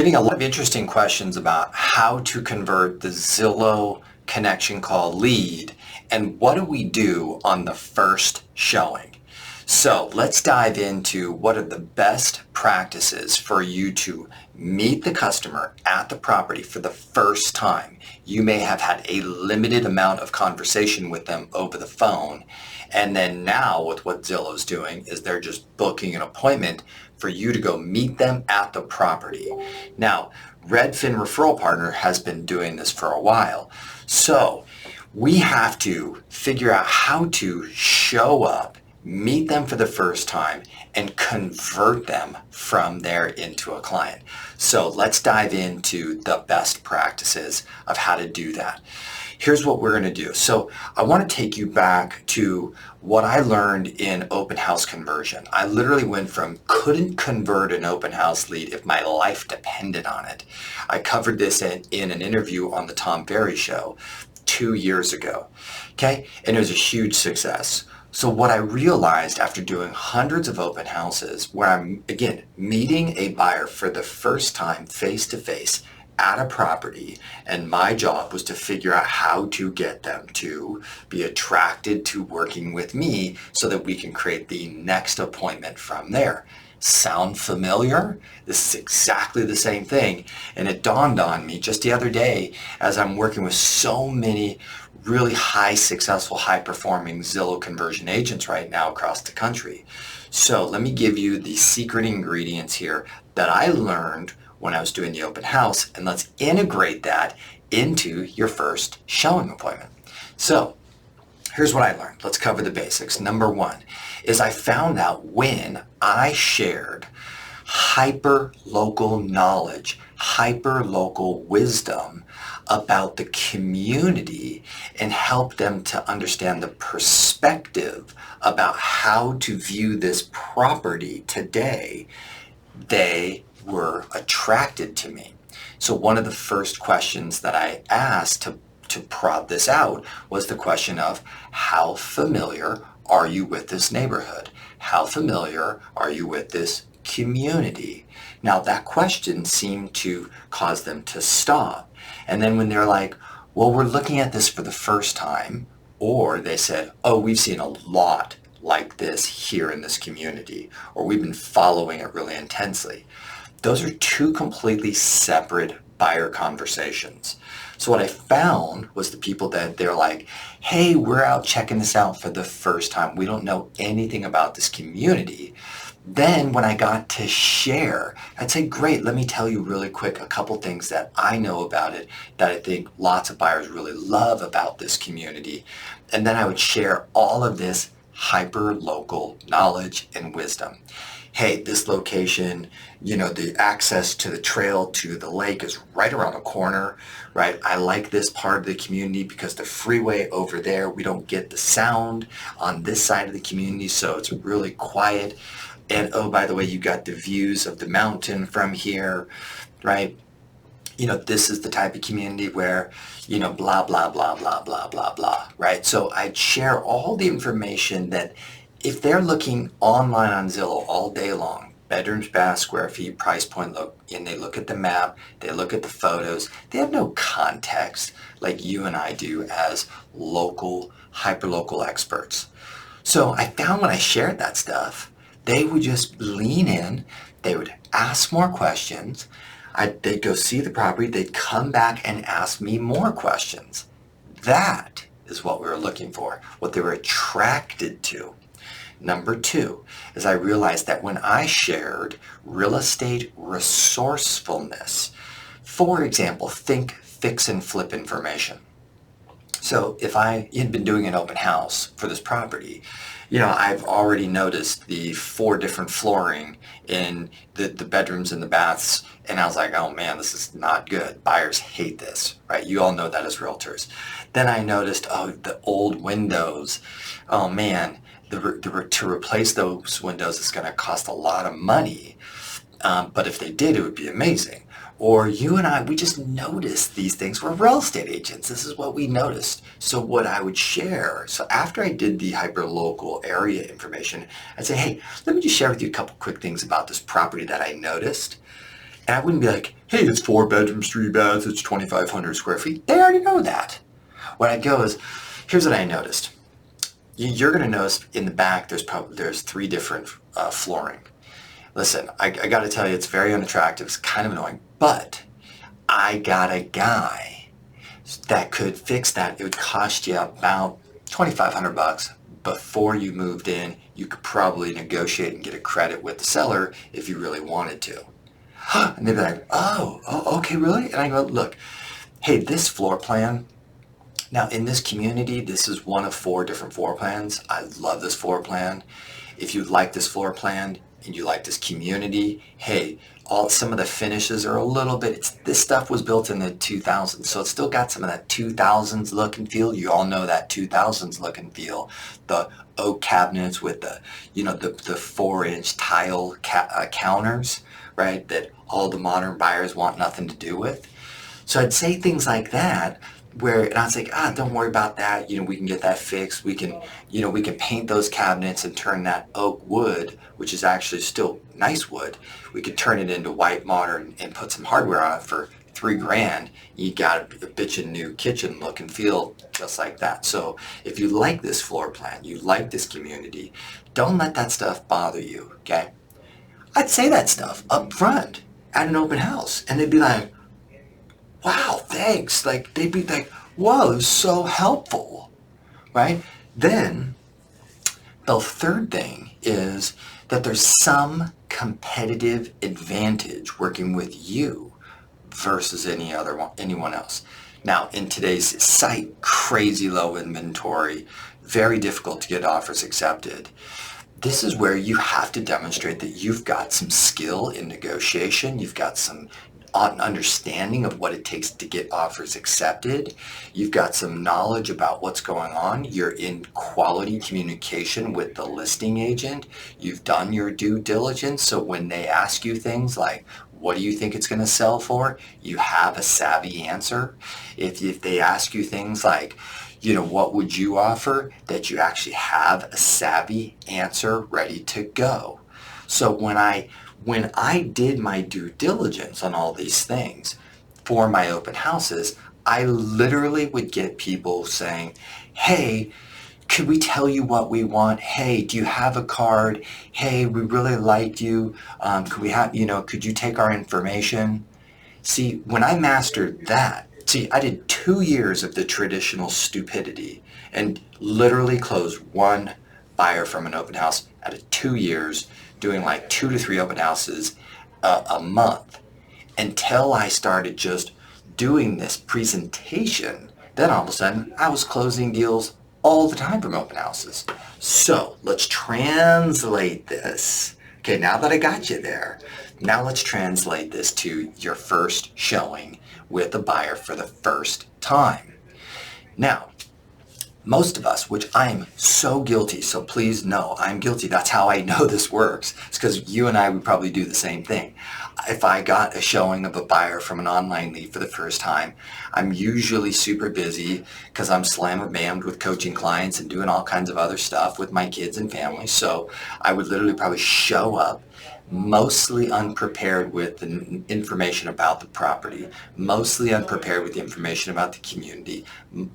Getting a lot of interesting questions about how to convert the Zillow connection call lead and what do we do on the first showing. So let's dive into what are the best practices for you to meet the customer at the property for the first time. You may have had a limited amount of conversation with them over the phone, and then now with what Zillow's doing is they're just booking an appointment for you to go meet them at the property. Now, Redfin Referral Partner has been doing this for a while. So we have to figure out how to show up, meet them for the first time, and convert them from there into a client. So let's dive into the best practices of how to do that. Here's what we're going to do. So I want to take you back to what I learned in open house conversion. I literally went from couldn't convert an open house lead if my life depended on it. I covered this in an interview on the Ferry show 2 years ago. Okay, and it was a huge success. So what I realized after doing hundreds of open houses where I'm, again, meeting a buyer for the first time face-to-face at a property, and my job was to figure out how to get them to be attracted to working with me so that we can create the next appointment from there. Sound familiar? This is exactly the same thing. And it dawned on me just the other day as I'm working with so many really high successful, high performing Zillow conversion agents right now across the country. So let me give you the secret ingredients here that I learned when I was doing the open house, and let's integrate that into your first showing appointment. So here's what I learned. Let's cover the basics. Number one is I found out when I shared hyper-local knowledge, hyper-local wisdom about the community and help them to understand the perspective about how to view this property today, they were attracted to me. So one of the first questions that I asked to prod this out was the question of how familiar are you with this neighborhood? How familiar are you with this community? Now that question seemed to cause them to stop. And then when they're like, well, we're looking at this for the first time, or they said, oh, we've seen a lot like this here in this community, or we've been following it really intensely. Those are two completely separate buyer conversations. So what I found was the people that they're like, hey, we're out checking this out for the first time. We don't know anything about this community. Then when I got to share, I'd say, great, let me tell you really quick a couple things that I know about it that I think lots of buyers really love about this community. And then I would share all of this hyper-local knowledge and wisdom. Hey, this location, the access to the trail to the lake is right around the corner, right? I like this part of the community because the freeway over there, we don't get the sound on this side of the community, so it's really quiet. And oh, by the way, you got the views of the mountain from here, right? This is the type of community where, blah, blah, blah, blah, blah, blah, blah, right? So I'd share all the information that if they're looking online on Zillow all day long, bedrooms, baths, square feet, price point, and they look at the map, they look at the photos, they have no context like you and I do as local, hyperlocal experts. So I found when I shared that stuff, they would just lean in, they would ask more questions, they'd go see the property, they'd come back and ask me more questions. That is what we were looking for, what they were attracted to. Number two is I realized that when I shared real estate resourcefulness, for example, think fix and flip information. So if I had been doing an open house for this property, I've already noticed the 4 different flooring in the bedrooms and the baths, and I was like, oh man, this is not good. Buyers hate this, right? You all know that as realtors. Then I noticed, the old windows. Oh man, to replace those windows is going to cost a lot of money, but if they did, it would be amazing. Or you and I, we just noticed these things. We're real estate agents. This is what we noticed. So what I would share, so after I did the hyperlocal area information, I'd say, hey, let me just share with you a couple quick things about this property that I noticed. And I wouldn't be like, hey, it's 4 bedrooms, 3 baths, it's 2,500 square feet. They already know that. What I'd go is, here's what I noticed. You're going to notice in the back there's 3 different flooring. Listen, I got to tell you, it's very unattractive. It's kind of annoying, but I got a guy that could fix that. It would cost you about $2,500 before you moved in. You could probably negotiate and get a credit with the seller if you really wanted to. And they'd be like, oh, okay, really? And I go, look, hey, this floor plan, now in this community, this is one of 4 different floor plans. I love this floor plan. If you like this floor plan and you like this community, hey, some of the finishes are a little bit, this stuff was built in the 2000s, so it's still got some of that 2000s look and feel. You all know that 2000s look and feel. The oak cabinets with the 4-inch tile counters, right, that all the modern buyers want nothing to do with. So I'd say things like that, and I was like, don't worry about that. We can get that fixed. We can paint those cabinets and turn that oak wood, which is actually still nice wood. We could turn it into white modern and put some hardware on it for $3,000. You got a bitchin' new kitchen look and feel just like that. So if you like this floor plan, you like this community, don't let that stuff bother you, okay? I'd say that stuff up front at an open house, and they'd be like, wow, thanks. Like, they'd be like, whoa, it was so helpful, right? Then the third thing is that there's some competitive advantage working with you versus anyone else. Now, in today's site, crazy low inventory, very difficult to get offers accepted. This is where you have to demonstrate that you've got some skill in negotiation, you've got some understanding of what it takes to get offers accepted. You've got some knowledge about what's going on. You're in quality communication with the listing agent. You've done your due diligence. So when they ask you things like, what do you think it's going to sell for? You have a savvy answer. If they ask you things like, what would you offer? That you actually have a savvy answer ready to go. So when I did my due diligence on all these things for my open houses, I literally would get people saying, hey, could we tell you what we want? Hey, do you have a card? Hey, we really liked you. Could you take our information? See, when I mastered that, I did 2 years of the traditional stupidity and literally closed 1 buyer from an open house out of 2 years, doing like 2 to 3 open houses a month, until I started just doing this presentation. Then all of a sudden I was closing deals all the time from open houses. So let's translate this. Okay, now that I got you there, now let's translate this to your first showing with a buyer for the first time. Now, most of us, which I'm so guilty, so please know I'm guilty. That's how I know this works. It's because you and I would probably do the same thing. If I got a showing of a buyer from an online lead for the first time, I'm usually super busy because I'm slammed with coaching clients and doing all kinds of other stuff with my kids and family. So I would literally probably show up mostly unprepared with the information about the property, mostly unprepared with the information about the community,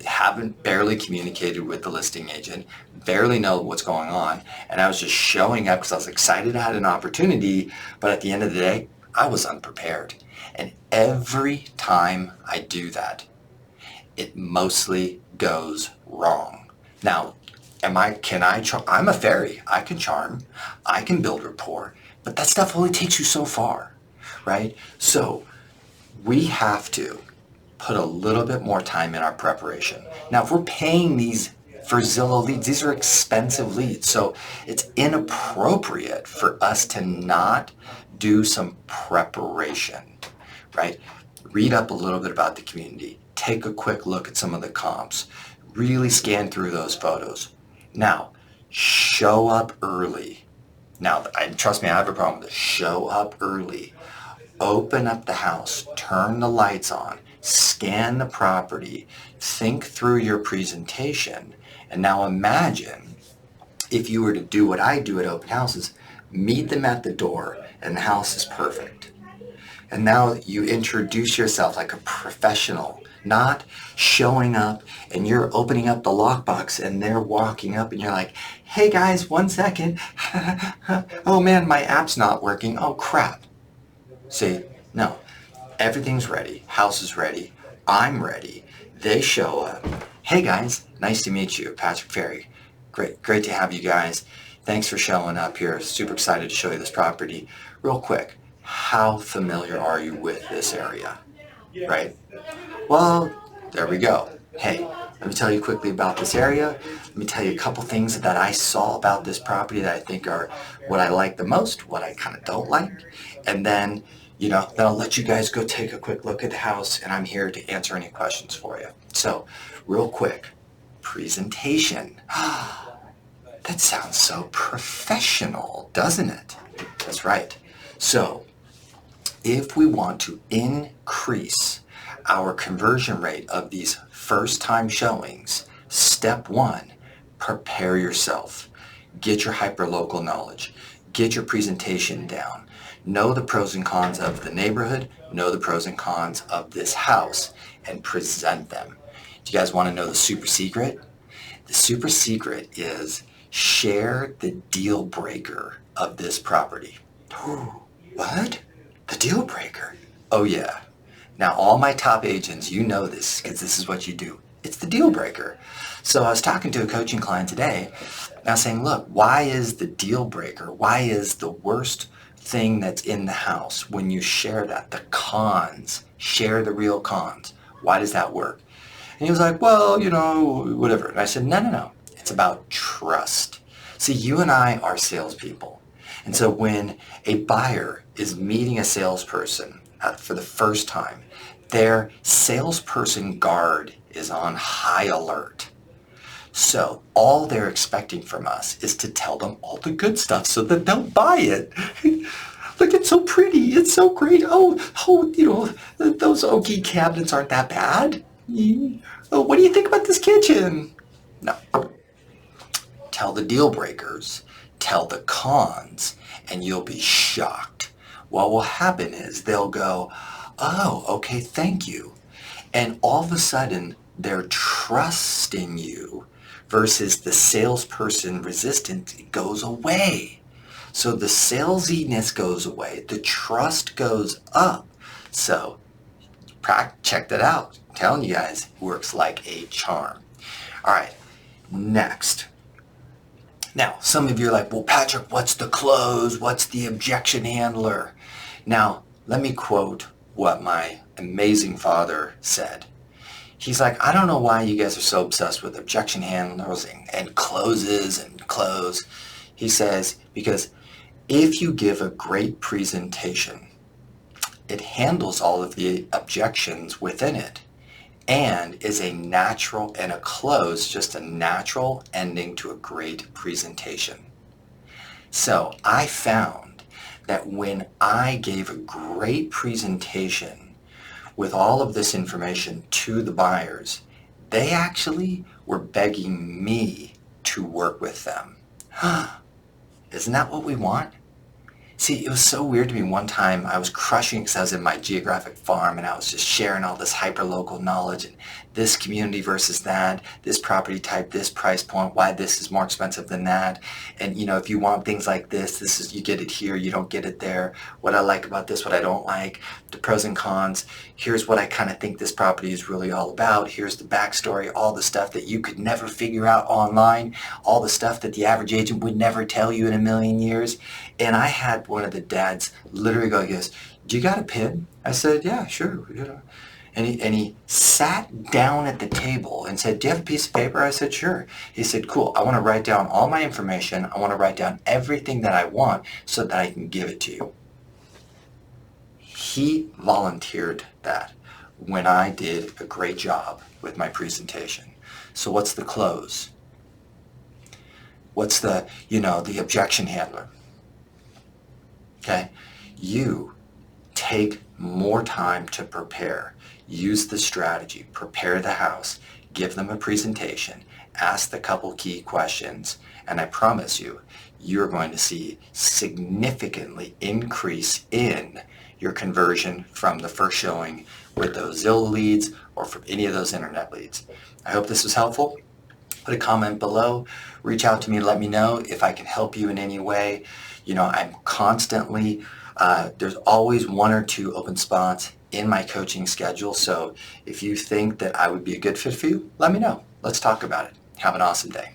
haven't barely communicated with the listing agent, barely know what's going on, and I was just showing up because I was excited I had an opportunity, but at the end of the day, I was unprepared. And every time I do that, it mostly goes wrong. Now, I'm a fairy. I can charm, I can build rapport, but that stuff only takes you so far, right? So we have to put a little bit more time in our preparation. Now, if we're paying these for Zillow leads, these are expensive leads. So it's inappropriate for us to not do some preparation, right? Read up a little bit about the community. Take a quick look at some of the comps. Really scan through those photos. Now, show up early. Now, trust me, I have a problem with this. Show up early. Open up the house. Turn the lights on. Scan the property. Think through your presentation. And now imagine if you were to do what I do at open houses, meet them at the door, and the house is perfect. And now you introduce yourself like a professional, not showing up and you're opening up the lockbox and they're walking up and you're like, hey guys, 1 second. Oh man, my app's not working. Oh crap. See, no, everything's ready. House is ready. I'm ready. They show up. Hey guys, nice to meet you, Patrick Ferry. Great to have you guys. Thanks for showing up here. Super excited to show you this property. Real quick, how familiar are you with this area? Right? Well, there we go. Hey, let me tell you quickly about this area. Let me tell you a couple things that I saw about this property that I think are what I like the most, what I kind of don't like. And then, then I'll let you guys go take a quick look at the house, and I'm here to answer any questions for you. So, real quick, presentation. That sounds so professional, doesn't it? That's right. So, if we want to increase our conversion rate of these first-time showings, step one, prepare yourself. Get your hyperlocal knowledge. Get your presentation down. Know the pros and cons of the neighborhood. Know the pros and cons of this house, and present them. Do you guys want to know the super secret? The super secret is share the deal breaker of this property. What? The deal breaker? Oh yeah. Now all my top agents, you know this because this is what you do. It's the deal breaker. So I was talking to a coaching client today and I was saying, look, why is the deal breaker? Why is the worst thing that's in the house when you share that? The cons. Share the real cons. Why does that work? And he was like, well, whatever. And I said, no. It's about trust. See, you and I are salespeople. And so when a buyer is meeting a salesperson for the first time, their salesperson guard is on high alert. So all they're expecting from us is to tell them all the good stuff so that they'll buy it. Look, it's so pretty. It's so great. Oh, those oaky cabinets aren't that bad. Oh, what do you think about this kitchen? No. Tell the deal breakers, tell the cons, and you'll be shocked. What will happen is they'll go, oh, okay, thank you. And all of a sudden, they're trusting you versus the salesperson resistance goes away. So the salesiness goes away, the trust goes up. So check that out. I'm telling you guys, it works like a charm. All right, next. Now, some of you are like, well, Patrick, what's the close? What's the objection handler? Now, let me quote what my amazing father said. He's like, I don't know why you guys are so obsessed with objection handlers and closes and close. He says, because if you give a great presentation, it handles all of the objections within it and is a natural, and a close, just a natural ending to a great presentation. So I found that when I gave a great presentation with all of this information to the buyers, they actually were begging me to work with them. Isn't that what we want? See, it was so weird to me. One time I was crushing because I was in my geographic farm and I was just sharing all this hyperlocal knowledge and this community versus that, this property type, this price point, why this is more expensive than that. And if you want things like this, you get it here, you don't get it there. What I like about this, what I don't like, the pros and cons. Here's what I kind of think this property is really all about. Here's the backstory, all the stuff that you could never figure out online, all the stuff that the average agent would never tell you in a million years. And I had one of the dads literally go, he goes, do you got a pen? I said, yeah, sure. And he sat down at the table and said, do you have a piece of paper? I said, sure. He said, cool. I want to write down all my information. I want to write down everything that I want so that I can give it to you. He volunteered that when I did a great job with my presentation. So what's the close? What's the objection handler? Okay, you take more time to prepare. Use the strategy, prepare the house, give them a presentation, ask the couple key questions, and I promise you, you're going to see significantly increase in your conversion from the first showing with those Zillow leads or from any of those internet leads. I hope this was helpful. Put a comment below, reach out to me, let me know if I can help you in any way. I'm constantly, there's always 1 or 2 open spots in my coaching schedule. So if you think that I would be a good fit for you, let me know. Let's talk about it. Have an awesome day.